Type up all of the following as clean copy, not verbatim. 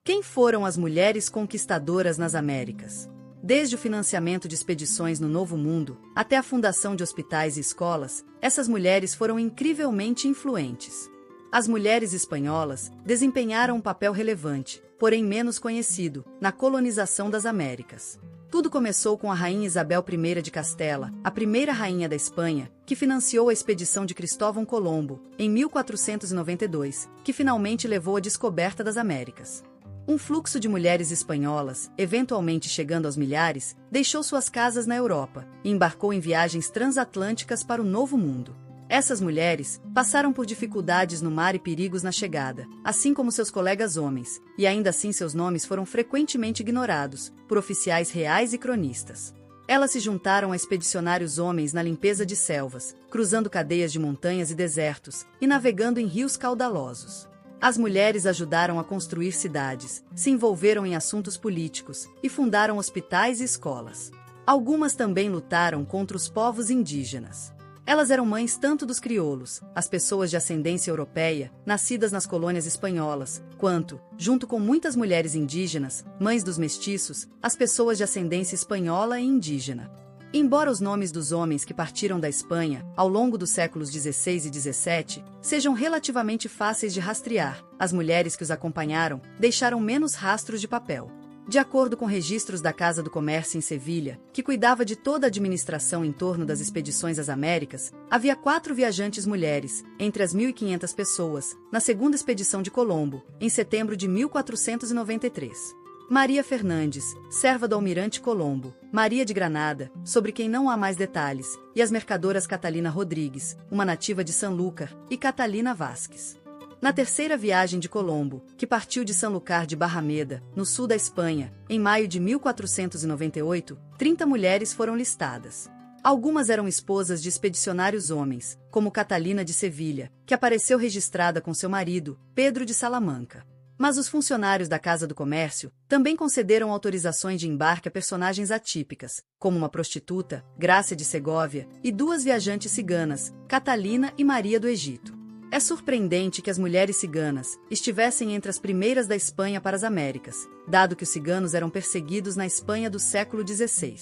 Quem foram as mulheres conquistadoras nas Américas? Desde o financiamento de expedições no Novo Mundo, até a fundação de hospitais e escolas, essas mulheres foram incrivelmente influentes. As mulheres espanholas desempenharam um papel relevante, porém menos conhecido, na colonização das Américas. Tudo começou com a rainha Isabel I de Castela, a primeira rainha da Espanha, que financiou a expedição de Cristóvão Colombo, em 1492, que finalmente levou à descoberta das Américas. Um fluxo de mulheres espanholas, eventualmente chegando aos milhares, deixou suas casas na Europa e embarcou em viagens transatlânticas para o Novo Mundo. Essas mulheres passaram por dificuldades no mar e perigos na chegada, assim como seus colegas homens, e ainda assim seus nomes foram frequentemente ignorados por oficiais reais e cronistas. Elas se juntaram a expedicionários homens na limpeza de selvas, cruzando cadeias de montanhas e desertos, e navegando em rios caudalosos. As mulheres ajudaram a construir cidades, se envolveram em assuntos políticos e fundaram hospitais e escolas. Algumas também lutaram contra os povos indígenas. Elas eram mães tanto dos crioulos, as pessoas de ascendência europeia, nascidas nas colônias espanholas, quanto, junto com muitas mulheres indígenas, mães dos mestiços, as pessoas de ascendência espanhola e indígena. Embora os nomes dos homens que partiram da Espanha, ao longo dos séculos XVI e XVII, sejam relativamente fáceis de rastrear, as mulheres que os acompanharam deixaram menos rastros de papel. De acordo com registros da Casa do Comércio em Sevilha, que cuidava de toda a administração em torno das expedições às Américas, havia 4 viajantes mulheres, entre as 1.500 pessoas, na segunda expedição de Colombo, em setembro de 1493. Maria Fernandes, serva do almirante Colombo, Maria de Granada, sobre quem não há mais detalhes, e as mercadoras Catalina Rodrigues, uma nativa de Sanlúcar, e Catalina Vasques. Na terceira viagem de Colombo, que partiu de Sanlúcar de Barrameda, no sul da Espanha, em maio de 1498, 30 mulheres foram listadas. Algumas eram esposas de expedicionários homens, como Catalina de Sevilha, que apareceu registrada com seu marido, Pedro de Salamanca. Mas os funcionários da Casa do Comércio também concederam autorizações de embarque a personagens atípicas, como uma prostituta, Grácia de Segóvia, e 2 viajantes ciganas, Catalina e Maria do Egito. É surpreendente que as mulheres ciganas estivessem entre as primeiras da Espanha para as Américas, dado que os ciganos eram perseguidos na Espanha do século XVI.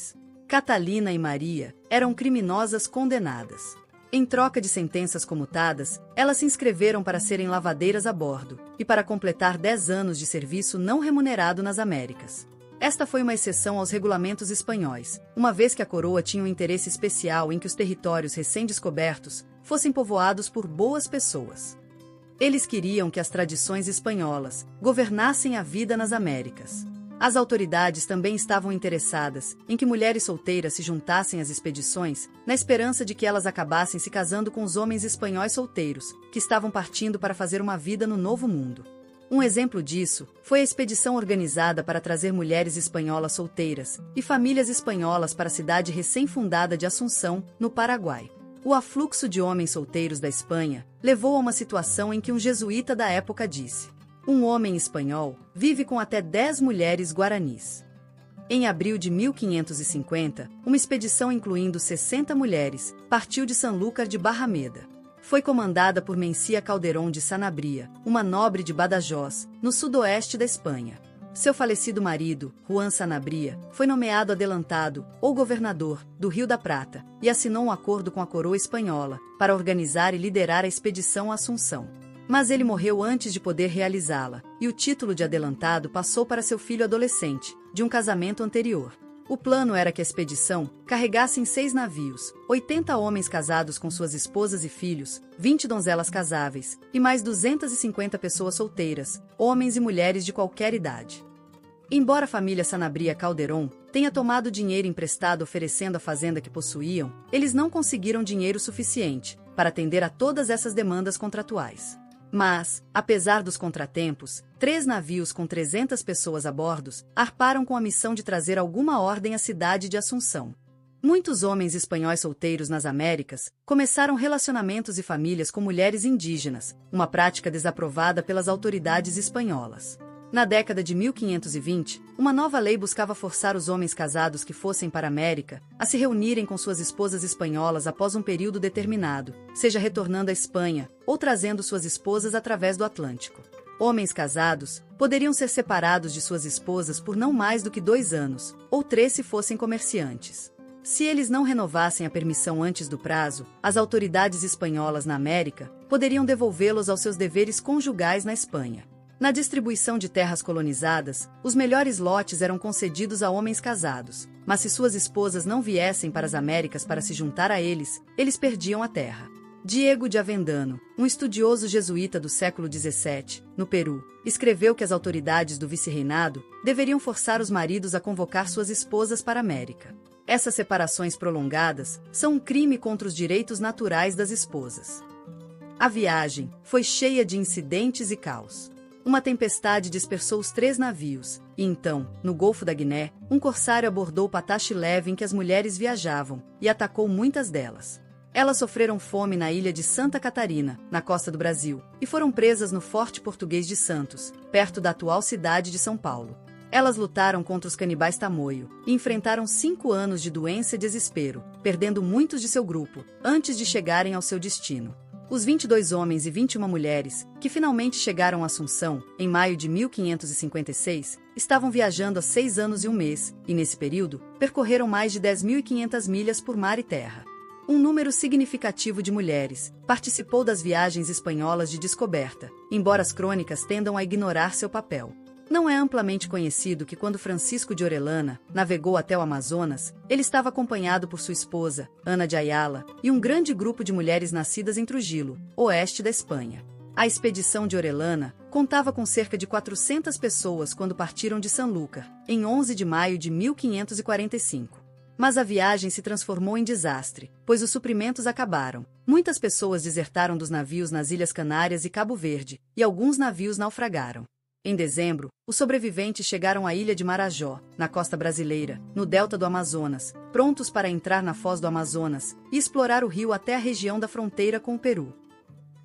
Catalina e Maria eram criminosas condenadas. Em troca de sentenças comutadas, elas se inscreveram para serem lavadeiras a bordo, e para completar 10 anos de serviço não remunerado nas Américas. Esta foi uma exceção aos regulamentos espanhóis, uma vez que a coroa tinha um interesse especial em que os territórios recém-descobertos fossem povoados por boas pessoas. Eles queriam que as tradições espanholas governassem a vida nas Américas. As autoridades também estavam interessadas em que mulheres solteiras se juntassem às expedições, na esperança de que elas acabassem se casando com os homens espanhóis solteiros, que estavam partindo para fazer uma vida no Novo Mundo. Um exemplo disso foi a expedição organizada para trazer mulheres espanholas solteiras e famílias espanholas para a cidade recém-fundada de Assunção, no Paraguai. O afluxo de homens solteiros da Espanha levou a uma situação em que um jesuíta da época disse: um homem espanhol vive com até 10 mulheres guaranis. Em abril de 1550, uma expedição incluindo 60 mulheres partiu de Sanlúcar de Barrameda. Foi comandada por Mencia Calderón de Sanabria, uma nobre de Badajoz, no sudoeste da Espanha. Seu falecido marido, Juan Sanabria, foi nomeado adelantado, ou governador, do Rio da Prata, e assinou um acordo com a coroa espanhola para organizar e liderar a expedição à Assunção. Mas ele morreu antes de poder realizá-la, e o título de adelantado passou para seu filho adolescente, de um casamento anterior. O plano era que a expedição carregasse em 6 navios, 80 homens casados com suas esposas e filhos, 20 donzelas casáveis, e mais 250 pessoas solteiras, homens e mulheres de qualquer idade. Embora a família Sanabria Calderón tenha tomado dinheiro emprestado oferecendo a fazenda que possuíam, eles não conseguiram dinheiro suficiente para atender a todas essas demandas contratuais. Mas, apesar dos contratempos, 3 navios com 300 pessoas a bordo arparam com a missão de trazer alguma ordem à cidade de Assunção. Muitos homens espanhóis solteiros nas Américas começaram relacionamentos e famílias com mulheres indígenas, uma prática desaprovada pelas autoridades espanholas. Na década de 1520, uma nova lei buscava forçar os homens casados que fossem para a América a se reunirem com suas esposas espanholas após um período determinado, seja retornando à Espanha ou trazendo suas esposas através do Atlântico. Homens casados poderiam ser separados de suas esposas por não mais do que 2 anos, ou 3 se fossem comerciantes. Se eles não renovassem a permissão antes do prazo, as autoridades espanholas na América poderiam devolvê-los aos seus deveres conjugais na Espanha. Na distribuição de terras colonizadas, os melhores lotes eram concedidos a homens casados, mas se suas esposas não viessem para as Américas para se juntar a eles, eles perdiam a terra. Diego de Avendano, um estudioso jesuíta do século XVII, no Peru, escreveu que as autoridades do vice-reinado deveriam forçar os maridos a convocar suas esposas para a América. Essas separações prolongadas são um crime contra os direitos naturais das esposas. A viagem foi cheia de incidentes e caos. Uma tempestade dispersou os 3 navios, e então, no Golfo da Guiné, um corsário abordou o patache leve em que as mulheres viajavam, e atacou muitas delas. Elas sofreram fome na ilha de Santa Catarina, na costa do Brasil, e foram presas no Forte Português de Santos, perto da atual cidade de São Paulo. Elas lutaram contra os canibais Tamoio, e enfrentaram 5 anos de doença e desespero, perdendo muitos de seu grupo, antes de chegarem ao seu destino. Os 22 homens e 21 mulheres, que finalmente chegaram a Assunção, em maio de 1556, estavam viajando há 6 anos e 1 mês, e nesse período, percorreram mais de 10.500 milhas por mar e terra. Um número significativo de mulheres participou das viagens espanholas de descoberta, embora as crônicas tendam a ignorar seu papel. Não é amplamente conhecido que quando Francisco de Orellana navegou até o Amazonas, ele estava acompanhado por sua esposa, Ana de Ayala, e um grande grupo de mulheres nascidas em Trujillo, oeste da Espanha. A expedição de Orellana contava com cerca de 400 pessoas quando partiram de Sanlúcar, em 11 de maio de 1545. Mas a viagem se transformou em desastre, pois os suprimentos acabaram. Muitas pessoas desertaram dos navios nas Ilhas Canárias e Cabo Verde, e alguns navios naufragaram. Em dezembro, os sobreviventes chegaram à ilha de Marajó, na costa brasileira, no delta do Amazonas, prontos para entrar na foz do Amazonas e explorar o rio até a região da fronteira com o Peru.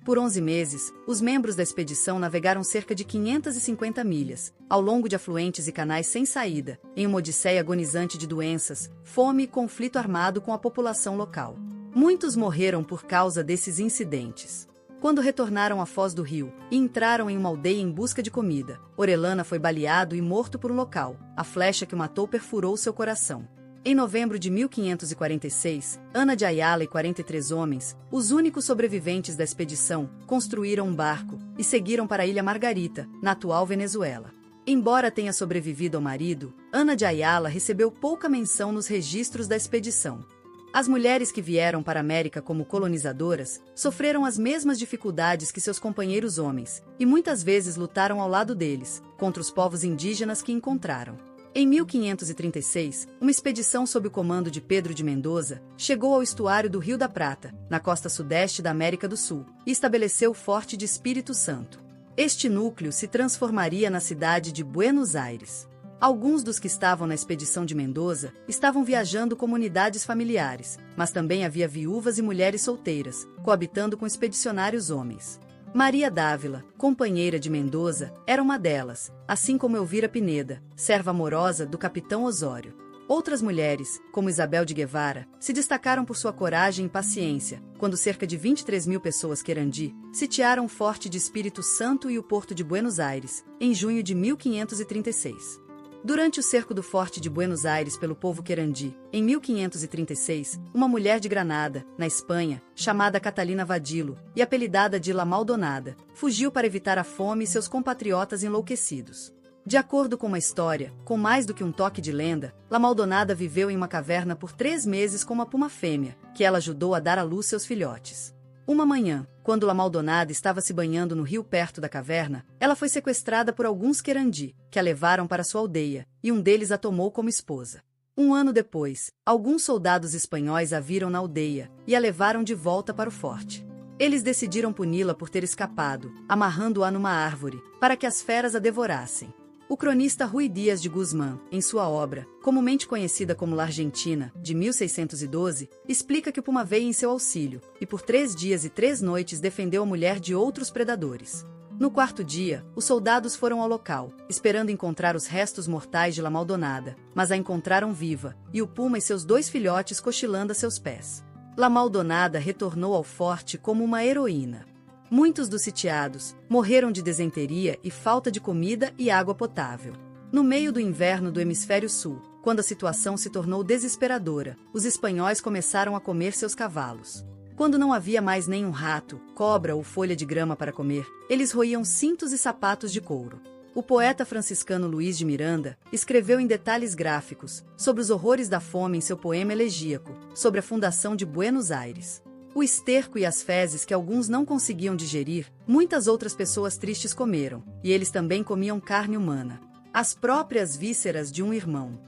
Por 11 meses, os membros da expedição navegaram cerca de 550 milhas, ao longo de afluentes e canais sem saída, em uma odisseia agonizante de doenças, fome e conflito armado com a população local. Muitos morreram por causa desses incidentes. Quando retornaram à foz do rio e entraram em uma aldeia em busca de comida, Orellana foi baleado e morto por um local. A flecha que o matou perfurou seu coração. Em novembro de 1546, Ana de Ayala e 43 homens, os únicos sobreviventes da expedição, construíram um barco e seguiram para a Ilha Margarita, na atual Venezuela. Embora tenha sobrevivido ao marido, Ana de Ayala recebeu pouca menção nos registros da expedição. As mulheres que vieram para a América como colonizadoras sofreram as mesmas dificuldades que seus companheiros homens, e muitas vezes lutaram ao lado deles, contra os povos indígenas que encontraram. Em 1536, uma expedição sob o comando de Pedro de Mendoza chegou ao estuário do Rio da Prata, na costa sudeste da América do Sul, e estabeleceu o Forte de Espírito Santo. Este núcleo se transformaria na cidade de Buenos Aires. Alguns dos que estavam na expedição de Mendoza estavam viajando como unidades familiares, mas também havia viúvas e mulheres solteiras, coabitando com expedicionários homens. Maria Dávila, companheira de Mendoza, era uma delas, assim como Elvira Pineda, serva amorosa do capitão Osório. Outras mulheres, como Isabel de Guevara, se destacaram por sua coragem e paciência, quando cerca de 23.000 pessoas querandi sitiaram o Forte de Espírito Santo e o Porto de Buenos Aires, em junho de 1536. Durante o cerco do Forte de Buenos Aires pelo povo querandi, em 1536, uma mulher de Granada, na Espanha, chamada Catalina Vadillo, e apelidada de La Maldonada, fugiu para evitar a fome e seus compatriotas enlouquecidos. De acordo com uma história, com mais do que um toque de lenda, La Maldonada viveu em uma caverna por 3 meses com uma puma fêmea, que ela ajudou a dar à luz seus filhotes. Uma manhã, quando La Maldonada estava se banhando no rio perto da caverna, ela foi sequestrada por alguns querandi, que a levaram para sua aldeia, e um deles a tomou como esposa. Um ano depois, alguns soldados espanhóis a viram na aldeia, e a levaram de volta para o forte. Eles decidiram puni-la por ter escapado, amarrando-a numa árvore, para que as feras a devorassem. O cronista Rui Dias de Guzmán, em sua obra, comumente conhecida como La Argentina, de 1612, explica que o puma veio em seu auxílio, e por 3 dias e 3 noites defendeu a mulher de outros predadores. No 4º dia, os soldados foram ao local, esperando encontrar os restos mortais de La Maldonada, mas a encontraram viva, e o puma e seus 2 filhotes cochilando a seus pés. La Maldonada retornou ao forte como uma heroína. Muitos dos sitiados morreram de desenteria e falta de comida e água potável. No meio do inverno do hemisfério sul, quando a situação se tornou desesperadora, os espanhóis começaram a comer seus cavalos. Quando não havia mais nenhum rato, cobra ou folha de grama para comer, eles roíam cintos e sapatos de couro. O poeta franciscano Luís de Miranda escreveu em detalhes gráficos sobre os horrores da fome em seu poema elegíaco, sobre a fundação de Buenos Aires. O esterco e as fezes que alguns não conseguiam digerir, muitas outras pessoas tristes comeram, e eles também comiam carne humana. As próprias vísceras de um irmão.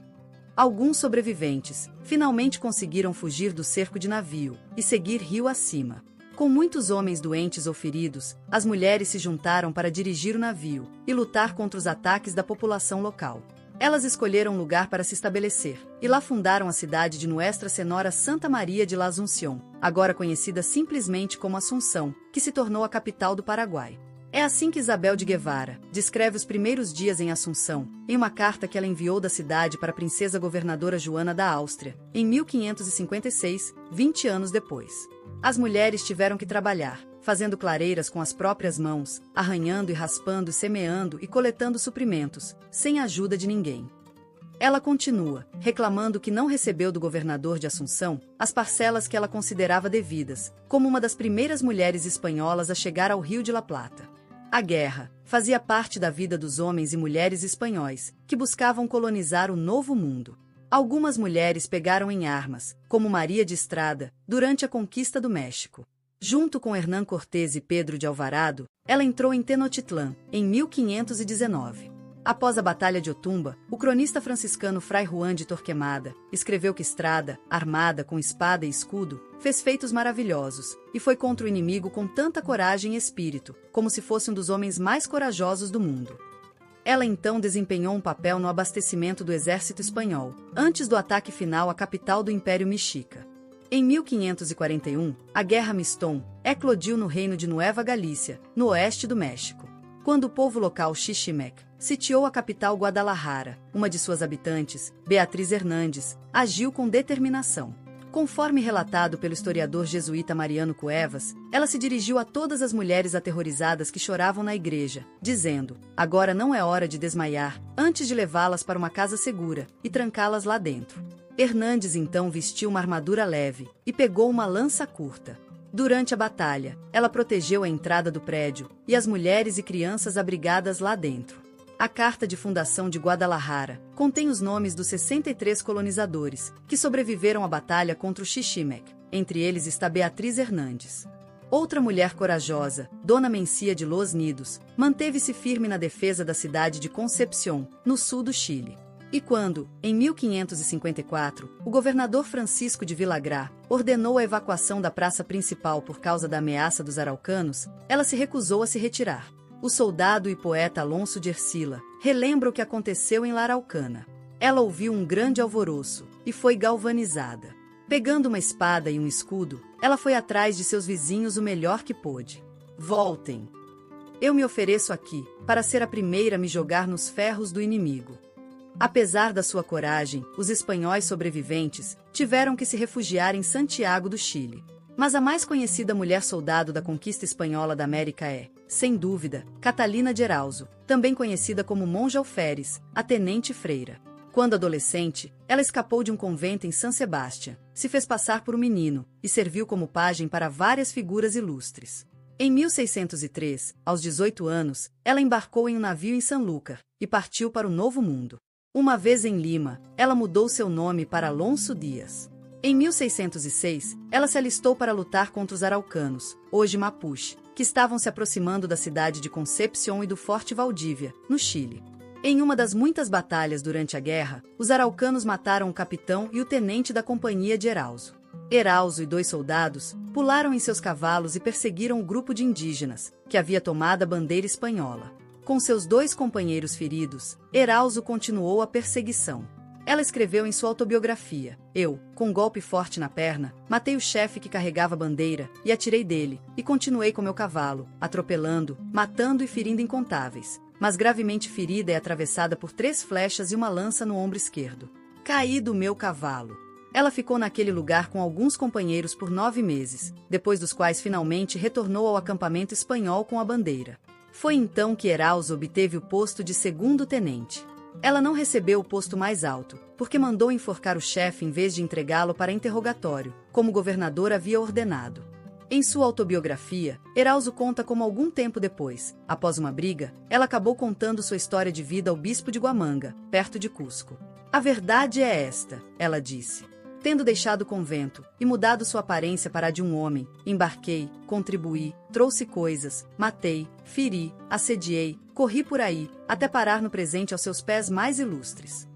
Alguns sobreviventes finalmente conseguiram fugir do cerco de navio e seguir rio acima. Com muitos homens doentes ou feridos, as mulheres se juntaram para dirigir o navio e lutar contra os ataques da população local. Elas escolheram um lugar para se estabelecer, e lá fundaram a cidade de Nuestra Senhora Santa Maria de la Asunción, agora conhecida simplesmente como Assunção, que se tornou a capital do Paraguai. É assim que Isabel de Guevara descreve os primeiros dias em Assunção, em uma carta que ela enviou da cidade para a princesa governadora Joana da Áustria, em 1556, 20 anos depois. As mulheres tiveram que trabalhar, fazendo clareiras com as próprias mãos, arranhando e raspando, semeando e coletando suprimentos, sem a ajuda de ninguém. Ela continua, reclamando que não recebeu do governador de Assunção as parcelas que ela considerava devidas, como uma das primeiras mulheres espanholas a chegar ao Rio de la Plata. A guerra fazia parte da vida dos homens e mulheres espanhóis, que buscavam colonizar o Novo Mundo. Algumas mulheres pegaram em armas, como Maria de Estrada, durante a conquista do México. Junto com Hernán Cortés e Pedro de Alvarado, ela entrou em Tenochtitlán, em 1519. Após a Batalha de Otumba, o cronista franciscano Fray Juan de Torquemada escreveu que Estrada, armada com espada e escudo, fez feitos maravilhosos, e foi contra o inimigo com tanta coragem e espírito, como se fosse um dos homens mais corajosos do mundo. Ela então desempenhou um papel no abastecimento do exército espanhol, antes do ataque final à capital do Império Mexica. Em 1541, a Guerra Mistón eclodiu no reino de Nueva Galícia, no oeste do México. Quando o povo local Xiximec sitiou a capital Guadalajara, uma de suas habitantes, Beatriz Hernandes, agiu com determinação. Conforme relatado pelo historiador jesuíta Mariano Cuevas, ela se dirigiu a todas as mulheres aterrorizadas que choravam na igreja, dizendo: agora não é hora de desmaiar, antes de levá-las para uma casa segura e trancá-las lá dentro. Hernandes então vestiu uma armadura leve e pegou uma lança curta. Durante a batalha, ela protegeu a entrada do prédio e as mulheres e crianças abrigadas lá dentro. A Carta de Fundação de Guadalajara contém os nomes dos 63 colonizadores que sobreviveram à batalha contra o Xiximec. Entre eles está Beatriz Hernandes. Outra mulher corajosa, Dona Mencia de los Nidos, manteve-se firme na defesa da cidade de Concepción, no sul do Chile. E quando, em 1554, o governador Francisco de Villagrá ordenou a evacuação da praça principal por causa da ameaça dos araucanos, ela se recusou a se retirar. O soldado e poeta Alonso de Ercilla relembra o que aconteceu em La Araucana. Ela ouviu um grande alvoroço e foi galvanizada. Pegando uma espada e um escudo, ela foi atrás de seus vizinhos o melhor que pôde. Voltem! Eu me ofereço aqui, para ser a primeira a me jogar nos ferros do inimigo. Apesar da sua coragem, os espanhóis sobreviventes tiveram que se refugiar em Santiago do Chile. Mas a mais conhecida mulher-soldado da conquista espanhola da América é, sem dúvida, Catalina de Erauso, também conhecida como Monja Alferes, a tenente freira. Quando adolescente, ela escapou de um convento em San Sebastián, se fez passar por um menino e serviu como pajem para várias figuras ilustres. Em 1603, aos 18 anos, ela embarcou em um navio em Sanlúcar e partiu para o Novo Mundo. Uma vez em Lima, ela mudou seu nome para Alonso Dias. Em 1606, ela se alistou para lutar contra os araucanos, hoje Mapuche, que estavam se aproximando da cidade de Concepción e do Forte Valdívia, no Chile. Em uma das muitas batalhas durante a guerra, os araucanos mataram o capitão e o tenente da companhia de Erauso. Erauso e 2 soldados pularam em seus cavalos e perseguiram o grupo de indígenas, que havia tomado a bandeira espanhola. Com seus 2 companheiros feridos, Erauso continuou a perseguição. Ela escreveu em sua autobiografia: eu, com um golpe forte na perna, matei o chefe que carregava a bandeira e atirei dele, e continuei com meu cavalo, atropelando, matando e ferindo incontáveis, mas gravemente ferida e atravessada por 3 flechas e uma lança no ombro esquerdo. Caí do meu cavalo. Ela ficou naquele lugar com alguns companheiros por 9 meses, depois dos quais finalmente retornou ao acampamento espanhol com a bandeira. Foi então que Erauso obteve o posto de segundo-tenente. Ela não recebeu o posto mais alto, porque mandou enforcar o chefe em vez de entregá-lo para interrogatório, como o governador havia ordenado. Em sua autobiografia, Erauso conta como algum tempo depois, após uma briga, ela acabou contando sua história de vida ao bispo de Guamanga, perto de Cusco. A verdade é esta, ela disse. Tendo deixado o convento e mudado sua aparência para a de um homem, embarquei, contribuí, trouxe coisas, matei, feri, assediei, corri por aí, até parar no presente aos seus pés mais ilustres.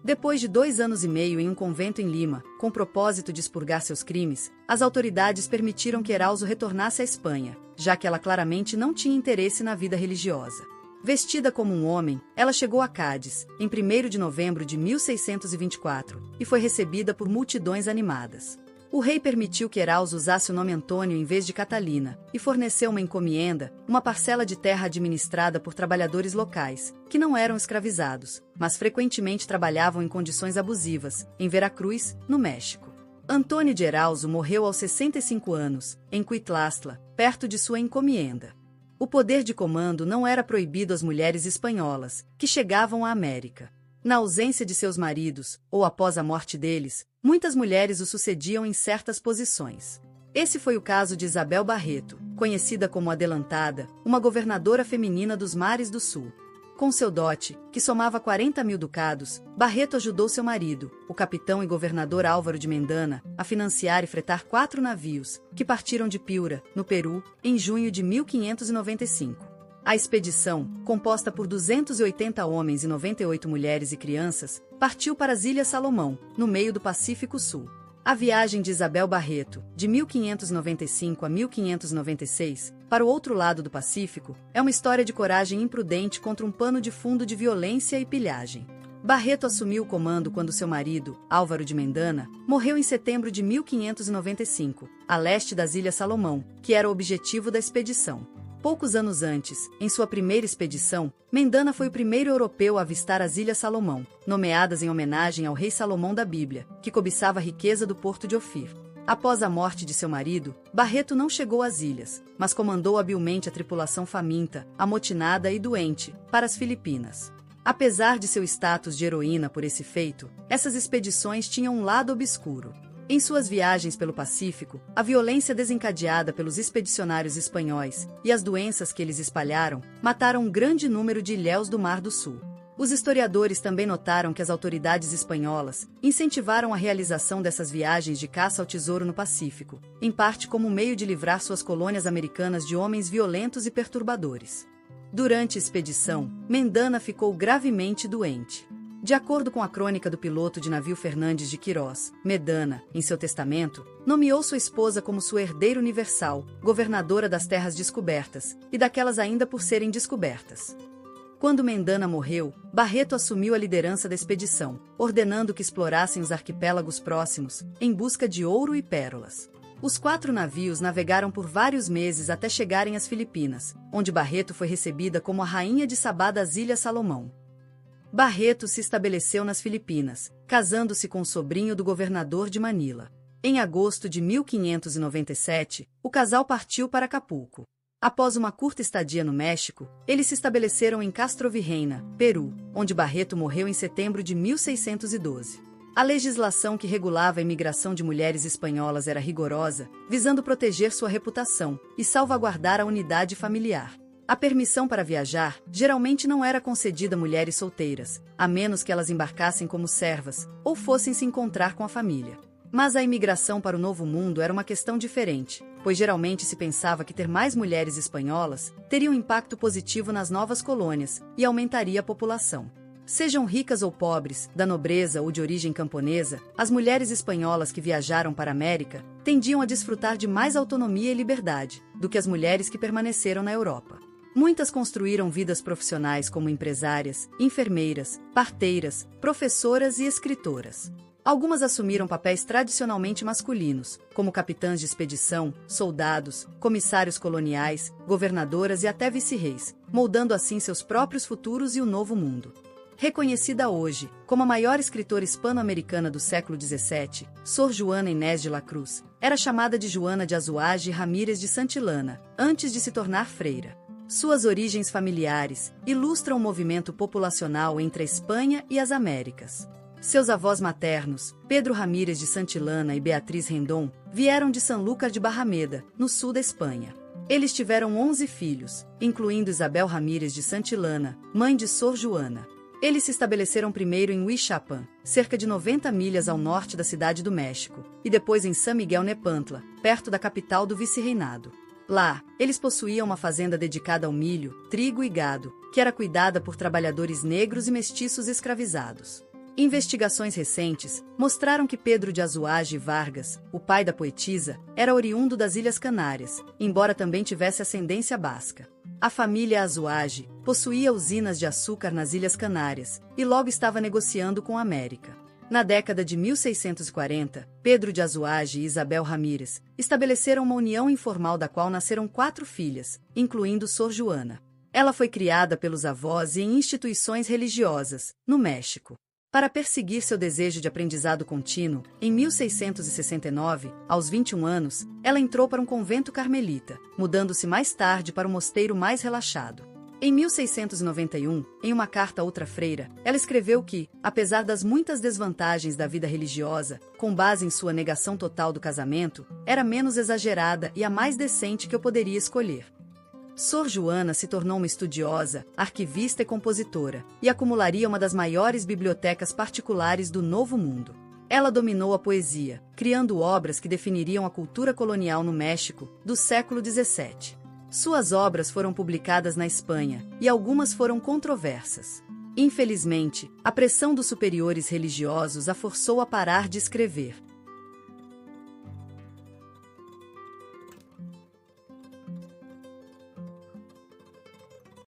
Depois de 2 anos e meio em um convento em Lima, com o propósito de expurgar seus crimes, as autoridades permitiram que Erauso retornasse à Espanha, já que ela claramente não tinha interesse na vida religiosa. Vestida como um homem, ela chegou a Cádiz, em 1º de novembro de 1624, e foi recebida por multidões animadas. O rei permitiu que Erauso usasse o nome Antônio em vez de Catalina, e forneceu uma encomienda, uma parcela de terra administrada por trabalhadores locais, que não eram escravizados, mas frequentemente trabalhavam em condições abusivas, em Veracruz, no México. Antônio de Erauso morreu aos 65 anos, em Cuitlastla, perto de sua encomienda. O poder de comando não era proibido às mulheres espanholas, que chegavam à América. Na ausência de seus maridos, ou após a morte deles, muitas mulheres o sucediam em certas posições. Esse foi o caso de Isabel Barreto, conhecida como Adelantada, uma governadora feminina dos Mares do Sul. Com seu dote, que somava 40.000 ducados, Barreto ajudou seu marido, o capitão e governador Álvaro de Mendana, a financiar e fretar 4 navios, que partiram de Piura, no Peru, em junho de 1595. A expedição, composta por 280 homens e 98 mulheres e crianças, partiu para as Ilhas Salomão, no meio do Pacífico Sul. A viagem de Isabel Barreto, de 1595 a 1596, para o outro lado do Pacífico, é uma história de coragem imprudente contra um pano de fundo de violência e pilhagem. Barreto assumiu o comando quando seu marido, Álvaro de Mendana, morreu em setembro de 1595, a leste das Ilhas Salomão, que era o objetivo da expedição. Poucos anos antes, em sua primeira expedição, Mendana foi o primeiro europeu a avistar as Ilhas Salomão, nomeadas em homenagem ao rei Salomão da Bíblia, que cobiçava a riqueza do porto de Ofir. Após a morte de seu marido, Barreto não chegou às ilhas, mas comandou habilmente a tripulação faminta, amotinada e doente, para as Filipinas. Apesar de seu status de heroína por esse feito, essas expedições tinham um lado obscuro. Em suas viagens pelo Pacífico, a violência desencadeada pelos expedicionários espanhóis e as doenças que eles espalharam mataram um grande número de ilhéus do Mar do Sul. Os historiadores também notaram que as autoridades espanholas incentivaram a realização dessas viagens de caça ao tesouro no Pacífico, em parte como meio de livrar suas colônias americanas de homens violentos e perturbadores. Durante a expedição, Mendana ficou gravemente doente. De acordo com a crônica do piloto de navio Fernandes de Quirós, Mendana, em seu testamento, nomeou sua esposa como sua herdeira universal, governadora das terras descobertas, e daquelas ainda por serem descobertas. Quando Mendana morreu, Barreto assumiu a liderança da expedição, ordenando que explorassem os arquipélagos próximos, em busca de ouro e pérolas. Os 4 navios navegaram por vários meses até chegarem às Filipinas, onde Barreto foi recebida como a rainha de Sabá das Ilhas Salomão. Barreto se estabeleceu nas Filipinas, casando-se com o sobrinho do governador de Manila. Em agosto de 1597, o casal partiu para Acapulco. Após uma curta estadia no México, eles se estabeleceram em Castrovirreyna, Peru, onde Barreto morreu em setembro de 1612. A legislação que regulava a imigração de mulheres espanholas era rigorosa, visando proteger sua reputação e salvaguardar a unidade familiar. A permissão para viajar geralmente não era concedida a mulheres solteiras, a menos que elas embarcassem como servas ou fossem se encontrar com a família. Mas a imigração para o Novo Mundo era uma questão diferente, pois geralmente se pensava que ter mais mulheres espanholas teria um impacto positivo nas novas colônias e aumentaria a população. Sejam ricas ou pobres, da nobreza ou de origem camponesa, as mulheres espanholas que viajaram para a América tendiam a desfrutar de mais autonomia e liberdade do que as mulheres que permaneceram na Europa. Muitas construíram vidas profissionais como empresárias, enfermeiras, parteiras, professoras e escritoras. Algumas assumiram papéis tradicionalmente masculinos, como capitãs de expedição, soldados, comissários coloniais, governadoras e até vice-reis, moldando assim seus próprios futuros e o novo mundo. Reconhecida hoje como a maior escritora hispano-americana do século XVII, Sor Juana Inés de la Cruz era chamada de Joana de Azuaje e Ramírez de Santillana, antes de se tornar freira. Suas origens familiares ilustram o movimento populacional entre a Espanha e as Américas. Seus avós maternos, Pedro Ramírez de Santillana e Beatriz Rendón, vieram de Sanlúcar de Barrameda, no sul da Espanha. Eles tiveram 11 filhos, incluindo Isabel Ramírez de Santillana, mãe de Sor Juana. Eles se estabeleceram primeiro em Huichapan, cerca de 90 milhas ao norte da cidade do México, e depois em San Miguel Nepantla, perto da capital do vice-reinado. Lá, eles possuíam uma fazenda dedicada ao milho, trigo e gado, que era cuidada por trabalhadores negros e mestiços escravizados. Investigações recentes mostraram que Pedro de Azuaje Vargas, o pai da poetisa, era oriundo das Ilhas Canárias, embora também tivesse ascendência basca. A família Azuaje possuía usinas de açúcar nas Ilhas Canárias e logo estava negociando com a América. Na década de 1640, Pedro de Azuaje e Isabel Ramírez estabeleceram uma união informal da qual nasceram 4 filhas, incluindo Sor Juana. Ela foi criada pelos avós e em instituições religiosas, no México. Para perseguir seu desejo de aprendizado contínuo, em 1669, aos 21 anos, ela entrou para um convento carmelita, mudando-se mais tarde para um mosteiro mais relaxado. Em 1691, em uma carta a outra freira, ela escreveu que, apesar das muitas desvantagens da vida religiosa, com base em sua negação total do casamento, era menos exagerada e a mais decente que eu poderia escolher. Sor Juana se tornou uma estudiosa, arquivista e compositora, e acumularia uma das maiores bibliotecas particulares do Novo Mundo. Ela dominou a poesia, criando obras que definiriam a cultura colonial no México do século XVII. Suas obras foram publicadas na Espanha, e algumas foram controversas. Infelizmente, a pressão dos superiores religiosos a forçou a parar de escrever.